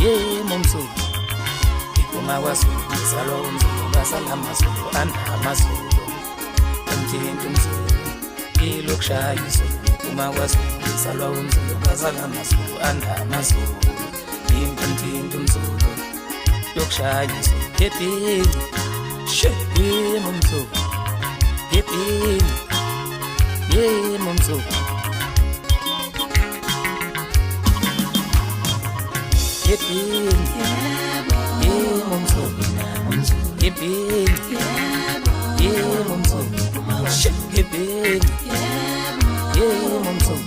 yemo mzulu iphuma kwaZulu ngizalwa umzulu ngazala amaZulu anamazulu emthinta umzulu ilokushaya izulu iphuma kwaZulu ngizalwa umzulu ngazala amaZulu anamazulu imthinta umzulu yokushaya izulu yepini yemo mzulu yepini yemo mzulu yepini yemo mzulu yepini yemo mzulu yepini yemo mzulu